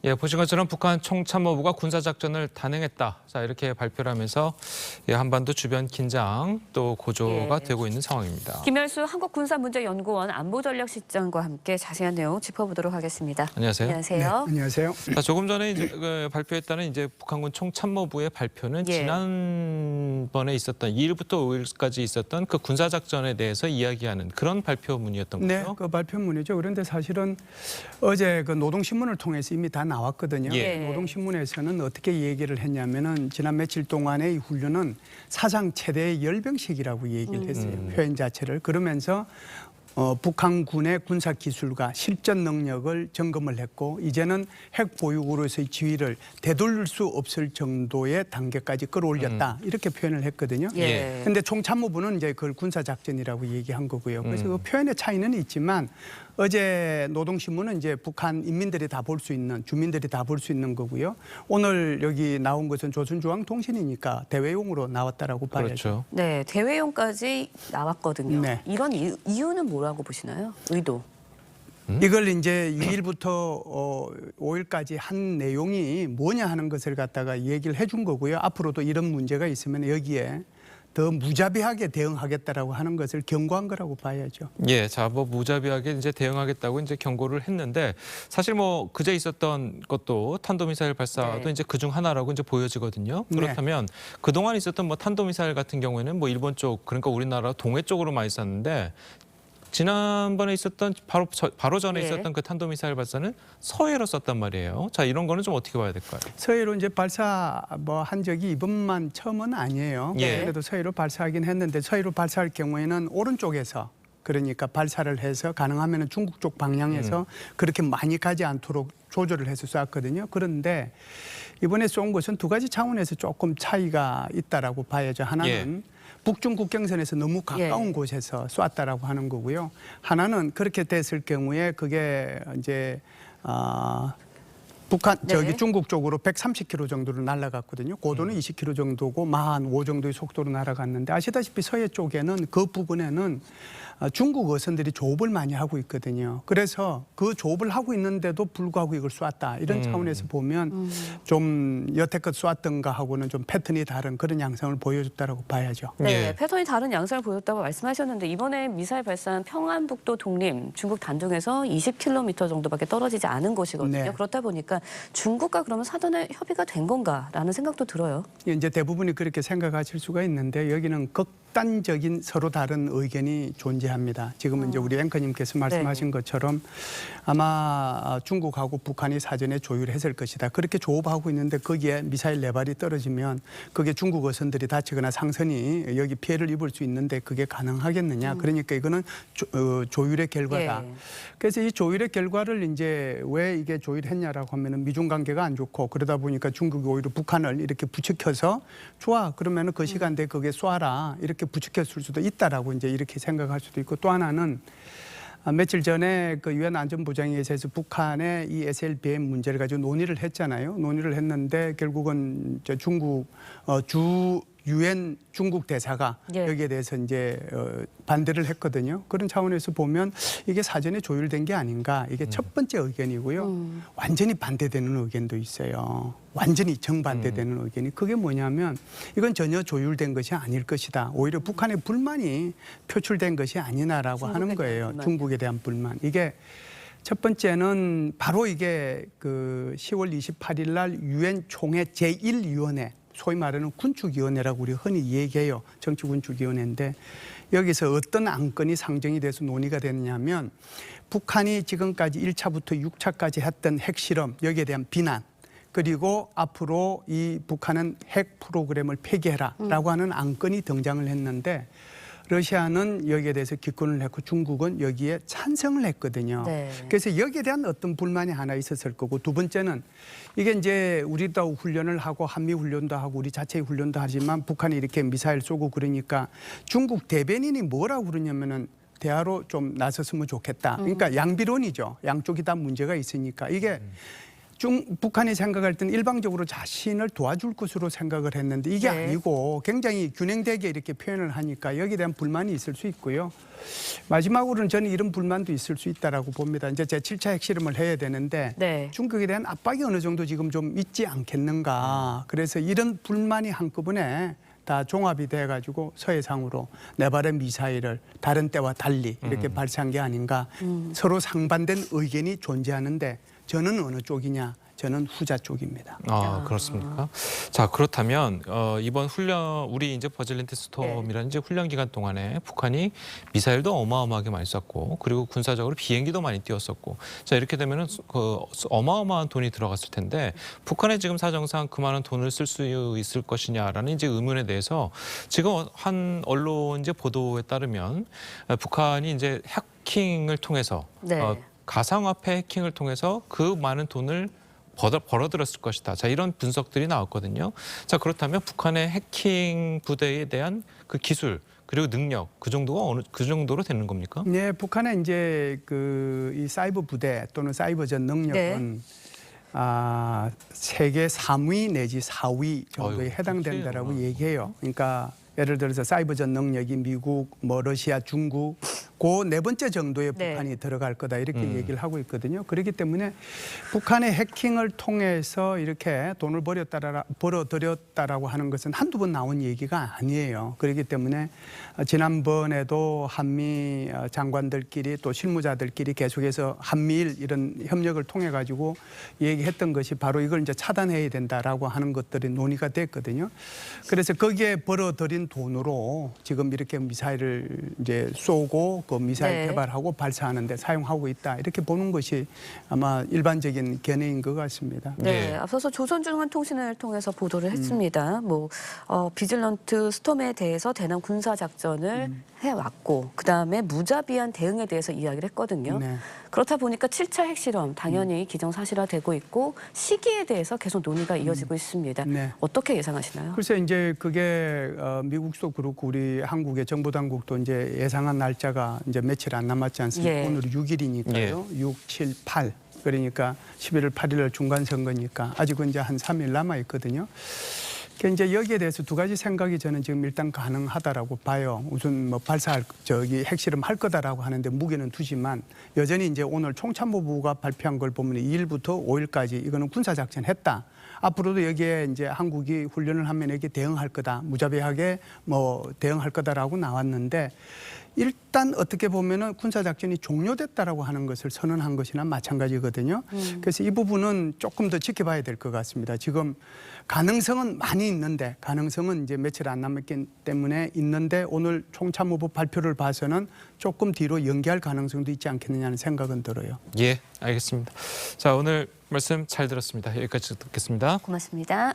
예, 보신 것처럼 북한 총참모부가 군사작전을 단행했다. 자, 이렇게 발표를 하면서 한반도 주변 긴장 또 고조가 되고 있는 상황입니다. 김열수 한국군사문제연구원 안보전략실장과 함께 자세한 내용 짚어보도록 하겠습니다. 안녕하세요. 안녕하세요. 네, 안녕하세요. 자, 조금 전에 발표했다는 북한군 총참모부의 발표는 지난번에 있었던 2일부터 5일까지 있었던 그 군사작전에 대해서 이야기하는 그런 발표문이었던 거죠? 네, 그 발표문이죠. 그런데 사실은 어제 그 노동신문을 통해서 이미 다 나왔거든요. 노동신문에서는 어떻게 얘기를 했냐면은 지난 며칠 동안의 이 훈련은 사상 최대의 열병식이라고 얘기를 했어요. 표현 자체를. 그러면서 북한군의 군사 기술과 실전 능력을 점검을 했고 이제는 핵 보유국으로서의 지위를 되돌릴 수 없을 정도의 단계까지 끌어올렸다. 이렇게 표현을 했거든요. 그런데 총참모부는 이제 그걸 군사작전이라고 얘기한 거고요. 그래서 그 표현의 차이는 있지만 어제 노동신문은 이제 북한 인민들이 다 볼 수 있는, 주민들이 다 볼 수 있는 거고요. 오늘 여기 나온 것은 조선중앙통신이니까 대외용으로 나왔다라고 봐야죠. 그렇죠. 네, 대외용까지 나왔거든요. 네. 이런 이유는 뭐라고 보시나요? 의도? 이걸 이제 2일부터 5일까지 한 내용이 뭐냐 하는 것을 갖다가 얘기를 해준 거고요. 앞으로도 이런 문제가 있으면 여기에 더 무자비하게 대응하겠다라고 하는 것을 경고한 거라고 봐야죠. 예, 자, 무자비하게 이제 대응하겠다고 이제 경고를 했는데 사실 그제 있었던 것도 탄도미사일 발사도 이제 그중 하나라고 이제 보여지거든요. 그렇다면 그동안 있었던 탄도미사일 같은 경우에는 일본 쪽, 그러니까 우리나라 동해 쪽으로 많이 쐈는데 지난번에 있었던 바로 전에 있었던 그 탄도미사일 발사는 서해로 썼단 말이에요. 자, 이런 거는 좀 어떻게 봐야 될까요? 서해로 이제 발사 한 적이 이번만 처음은 아니에요. 그래도 서해로 발사하긴 했는데 서해로 발사할 경우에는 오른쪽에서 그러니까 발사를 해서 가능하면 중국 쪽 방향에서 그렇게 많이 가지 않도록 조절을 해서 쐈거든요. 그런데 이번에 쏜 것은 두 가지 차원에서 조금 차이가 있다라고 봐야죠. 하나는 북중 국경선에서 너무 가까운 곳에서 쐈다라고 하는 거고요. 하나는 그렇게 됐을 경우에 그게 이제 북한 중국 쪽으로 130km 정도로 날아갔거든요. 고도는 20km 정도고 마한 5 정도의 속도로 날아갔는데 아시다시피 서해 쪽에는 그 부근에는 중국 어선들이 조업을 많이 하고 있거든요. 그래서 그 조업을 하고 있는데도 불구하고 이걸 쐈다. 이런 차원에서 보면 좀 여태껏 쐈던 거하고는 좀 패턴이 다른 그런 양상을 보여줬다라고 봐야죠. 네, 패턴이 다른 양상을 보였다고 말씀하셨는데 이번에 미사일 발사한 평안북도 독림, 중국 단둥에서 20km 정도밖에 떨어지지 않은 곳이거든요. 그렇다 보니까 중국과 그러면 사전에 협의가 된 건가라는 생각도 들어요. 이제 대부분이 그렇게 생각하실 수가 있는데 여기는 극단적인 서로 다른 의견이 존재합니다. 지금은 이제 우리 앵커님께서 말씀하신 것처럼 아마 중국하고 북한이 사전에 조율했을 것이다. 그렇게 조업하고 있는데 거기에 미사일 4발이 떨어지면 그게 중국 어선들이 다치거나 상선이 여기 피해를 입을 수 있는데 그게 가능하겠느냐. 그러니까 이거는 조율의 결과다. 그래서 이 조율의 결과를 이제 왜 이게 조율했냐라고 하면은 미중 관계가 안 좋고 그러다 보니까 중국이 오히려 북한을 이렇게 부추겨서 좋아 그러면은 그 시간대에 그게 쏴라 이렇게 부추겼을 수도 있다라고 이제 이렇게 생각할 수도 있고 또 하나는 며칠 전에 그 유엔 안전보장회의에서 북한의 이 SLBM 문제를 가지고 논의를 했잖아요. 논의를 했는데 결국은 중국 유엔 중국 대사가 여기에 대해서 이제 반대를 했거든요. 그런 차원에서 보면 이게 사전에 조율된 게 아닌가. 이게 첫 번째 의견이고요. 완전히 반대되는 의견도 있어요. 완전히 정반대되는 의견이. 그게 뭐냐면 이건 전혀 조율된 것이 아닐 것이다. 오히려 북한의 불만이 표출된 것이 아니냐라고 하는 거예요. 중국에 대한 불만. 이게 첫 번째는 바로 이게 그 10월 28일 날 유엔 총회 제1위원회 소위 말하는 군축위원회라고 우리 흔히 얘기해요. 정치군축위원회인데 여기서 어떤 안건이 상정이 돼서 논의가 되느냐면 북한이 지금까지 1차부터 6차까지 했던 핵실험 여기에 대한 비난 그리고 앞으로 이 북한은 핵 프로그램을 폐기해라라고 하는 안건이 등장을 했는데 러시아는 여기에 대해서 기권을 했고 중국은 여기에 찬성을 했거든요. 그래서 여기에 대한 어떤 불만이 하나 있었을 거고 두 번째는 이게 이제 우리도 훈련을 하고 한미 훈련도 하고 우리 자체의 훈련도 하지만 북한이 이렇게 미사일 쏘고 그러니까 중국 대변인이 뭐라고 그러냐면은 대화로 좀 나섰으면 좋겠다. 그러니까 양비론이죠. 양쪽이 다 문제가 있으니까 이게 북한이 생각할 때는 일방적으로 자신을 도와줄 것으로 생각을 했는데 이게 네. 아니고 굉장히 균형되게 이렇게 표현을 하니까 여기에 대한 불만이 있을 수 있고요. 마지막으로는 저는 이런 불만도 있을 수 있다라고 봅니다. 이제 제 7차 핵실험을 해야 되는데 네. 중국에 대한 압박이 어느 정도 지금 좀 있지 않겠는가. 그래서 이런 불만이 한꺼번에 다 종합이 돼가지고 서해상으로 네 발의 미사일을 다른 때와 달리 이렇게 발사한 게 아닌가. 서로 상반된 의견이 존재하는데 저는 어느 쪽이냐? 저는 후자 쪽입니다. 아, 그렇습니까? 자, 그렇다면 이번 훈련 우리 이제 버즐랜드 스톰이라는 이제 훈련 기간 동안에 북한이 미사일도 어마어마하게 많이 쐈고 그리고 군사적으로 비행기도 많이 띄웠었고 자 이렇게 되면은 그 어마어마한 돈이 들어갔을 텐데 북한의 지금 사정상 그 많은 돈을 쓸 수 있을 것이냐라는 이제 의문에 대해서 지금 한 언론 이제 보도에 따르면 북한이 이제 해킹을 통해서 네. 가상화폐 해킹을 통해서 그 많은 돈을 벌어들였을 것이다. 자, 이런 분석들이 나왔거든요. 자, 그렇다면 북한의 해킹 부대에 대한 그 기술 그리고 능력 그 정도가 그 정도로 되는 겁니까? 네, 북한의 이제 이 사이버 부대 또는 사이버전 능력은 세계 3위 내지 4위 정도에 어휴, 해당된다라고 그렇지. 얘기해요. 그러니까 예를 들어서 사이버전 능력이 미국, 뭐 러시아, 중국 그 네 번째 정도의 네. 북한이 들어갈 거다 이렇게 얘기를 하고 있거든요. 그렇기 때문에 북한의 해킹을 통해서 이렇게 돈을 벌어들였다라고 하는 것은 한두 번 나온 얘기가 아니에요. 그렇기 때문에 지난번에도 한미 장관들끼리 또 실무자들끼리 계속해서 한미일 이런 협력을 통해 가지고 얘기했던 것이 바로 이걸 이제 차단해야 된다라고 하는 것들이 논의가 됐거든요. 그래서 거기에 벌어들인 돈으로 지금 이렇게 미사일을 이제 쏘고 그 미사일 네. 개발하고 발사하는데 사용하고 있다 이렇게 보는 것이 아마 일반적인 견해인 것 같습니다. 네, 네. 앞서서 조선중앙통신을 통해서 보도를 했습니다. 비질런트 스톰에 대해서 대남 군사 작전을 해왔고, 그 다음에 무자비한 대응에 대해서 이야기를 했거든요. 네. 그렇다 보니까 7차 핵실험 당연히 기정사실화되고 있고 시기에 대해서 계속 논의가 이어지고 있습니다. 네. 어떻게 예상하시나요? 글쎄 이제 그게 미국도 그렇고 우리 한국의 정보 당국도 이제 예상한 날짜가 이제 며칠 안 남았지 않습니까? 예. 오늘이 6일이니까요. 6, 7, 8. 그러니까 11월 8일 중간 선거니까 아직은 이제 한 3일 남아 있거든요. 그러니까 이제 여기에 대해서 두 가지 생각이 저는 지금 일단 가능하다라고 봐요. 우선 뭐 핵실험 할 거다라고 하는데 무게는 두지만 여전히 이제 오늘 총참모부가 발표한 걸 보면 2일부터 5일까지 이거는 군사작전 했다. 앞으로도 여기에 이제 한국이 훈련을 하면 여기 대응할 거다. 무자비하게 뭐 대응할 거다라고 나왔는데 일단 어떻게 보면은 군사작전이 종료됐다라고 하는 것을 선언한 것이나 마찬가지거든요. 그래서 이 부분은 조금 더 지켜봐야 될 것 같습니다. 지금 가능성은 많이 있는데 가능성은 이제 며칠 안 남았기 때문에 있는데 오늘 총참모부 발표를 봐서는 조금 뒤로 연기할 가능성도 있지 않겠느냐는 생각은 들어요. 예, 알겠습니다. 자, 오늘 말씀 잘 들었습니다. 여기까지 듣겠습니다. 고맙습니다.